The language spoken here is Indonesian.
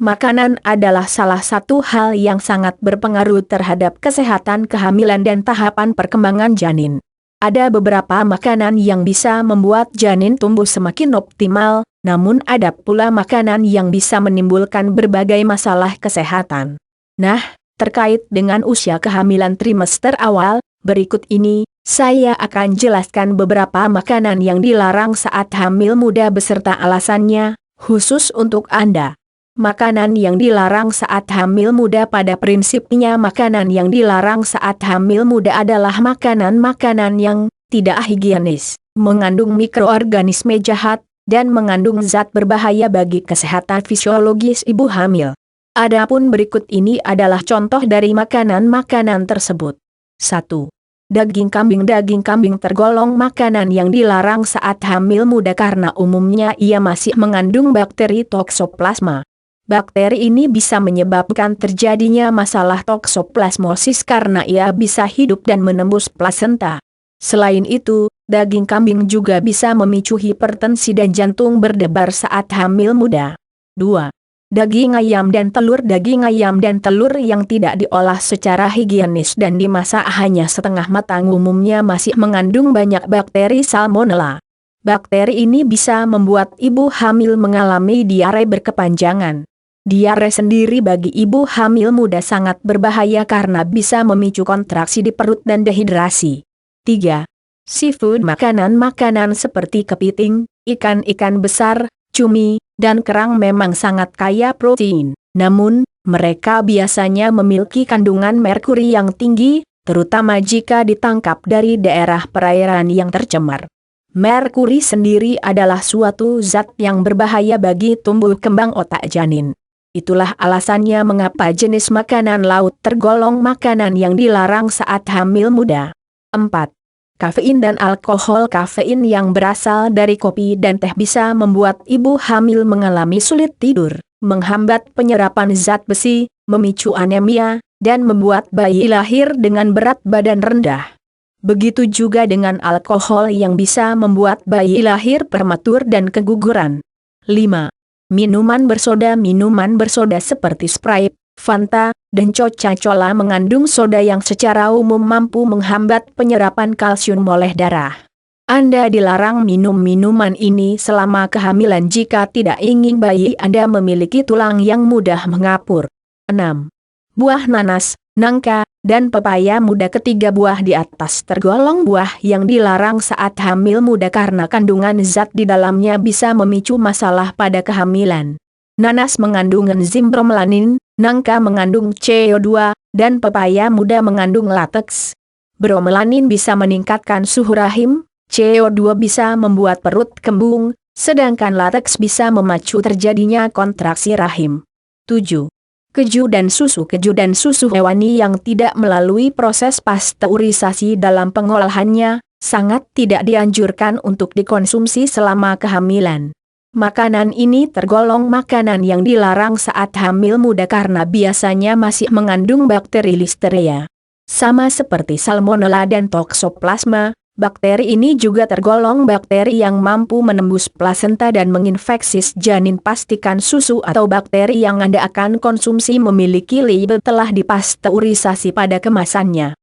Makanan adalah salah satu hal yang sangat berpengaruh terhadap kesehatan kehamilan dan tahapan perkembangan janin. Ada beberapa makanan yang bisa membuat janin tumbuh semakin optimal, namun ada pula makanan yang bisa menimbulkan berbagai masalah kesehatan. Nah, terkait dengan usia kehamilan trimester awal, berikut ini, saya akan jelaskan beberapa makanan yang dilarang saat hamil muda beserta alasannya, khusus untuk Anda. Makanan yang dilarang saat hamil muda pada prinsipnya makanan yang dilarang saat hamil muda adalah makanan-makanan yang tidak higienis, mengandung mikroorganisme jahat, dan mengandung zat berbahaya bagi kesehatan fisiologis ibu hamil. Adapun berikut ini adalah contoh dari makanan-makanan tersebut. 1. Daging kambing. Daging kambing tergolong makanan yang dilarang saat hamil muda karena umumnya ia masih mengandung bakteri toksoplasma. Bakteri ini bisa menyebabkan terjadinya masalah toksoplasmosis karena ia bisa hidup dan menembus plasenta. Selain itu, daging kambing juga bisa memicu hipertensi dan jantung berdebar saat hamil muda. 2. Daging ayam dan telur. Daging ayam dan telur yang tidak diolah secara higienis dan dimasak hanya setengah matang umumnya masih mengandung banyak bakteri salmonella. Bakteri ini bisa membuat ibu hamil mengalami diare berkepanjangan. Diare sendiri bagi ibu hamil muda sangat berbahaya karena bisa memicu kontraksi di perut dan dehidrasi. 3. Seafood. Makanan-makanan seperti kepiting, ikan-ikan besar, cumi, dan kerang memang sangat kaya protein. Namun, mereka biasanya memiliki kandungan merkuri yang tinggi, terutama jika ditangkap dari daerah perairan yang tercemar. Merkuri sendiri adalah suatu zat yang berbahaya bagi tumbuh kembang otak janin. Itulah alasannya mengapa jenis makanan laut tergolong makanan yang dilarang saat hamil muda. 4. Kafein dan alkohol. Kafein yang berasal dari kopi dan teh bisa membuat ibu hamil mengalami sulit tidur, menghambat penyerapan zat besi, memicu anemia, dan membuat bayi lahir dengan berat badan rendah. Begitu juga dengan alkohol yang bisa membuat bayi lahir prematur dan keguguran. 5. Minuman bersoda. Minuman bersoda seperti Sprite, Fanta, dan Coca-Cola mengandung soda yang secara umum mampu menghambat penyerapan kalsium oleh darah. Anda dilarang minum minuman ini selama kehamilan jika tidak ingin bayi Anda memiliki tulang yang mudah mengapur. 6. Buah nanas, nangka, dan pepaya muda. Ketiga buah di atas tergolong buah yang dilarang saat hamil muda karena kandungan zat di dalamnya bisa memicu masalah pada kehamilan. Nanas mengandung enzim bromelain, nangka mengandung CO2, dan pepaya muda mengandung lateks. Bromelain bisa meningkatkan suhu rahim, CO2 bisa membuat perut kembung, sedangkan lateks bisa memacu terjadinya kontraksi rahim. 7. Keju dan susu. Keju dan susu hewani yang tidak melalui proses pasteurisasi dalam pengolahannya, sangat tidak dianjurkan untuk dikonsumsi selama kehamilan. Makanan ini tergolong makanan yang dilarang saat hamil muda karena biasanya masih mengandung bakteri Listeria. Sama seperti Salmonella dan Toxoplasma, bakteri ini juga tergolong bakteri yang mampu menembus plasenta dan menginfeksi janin. Pastikan susu atau bakteri yang Anda akan konsumsi memiliki label telah dipasteurisasi pada kemasannya.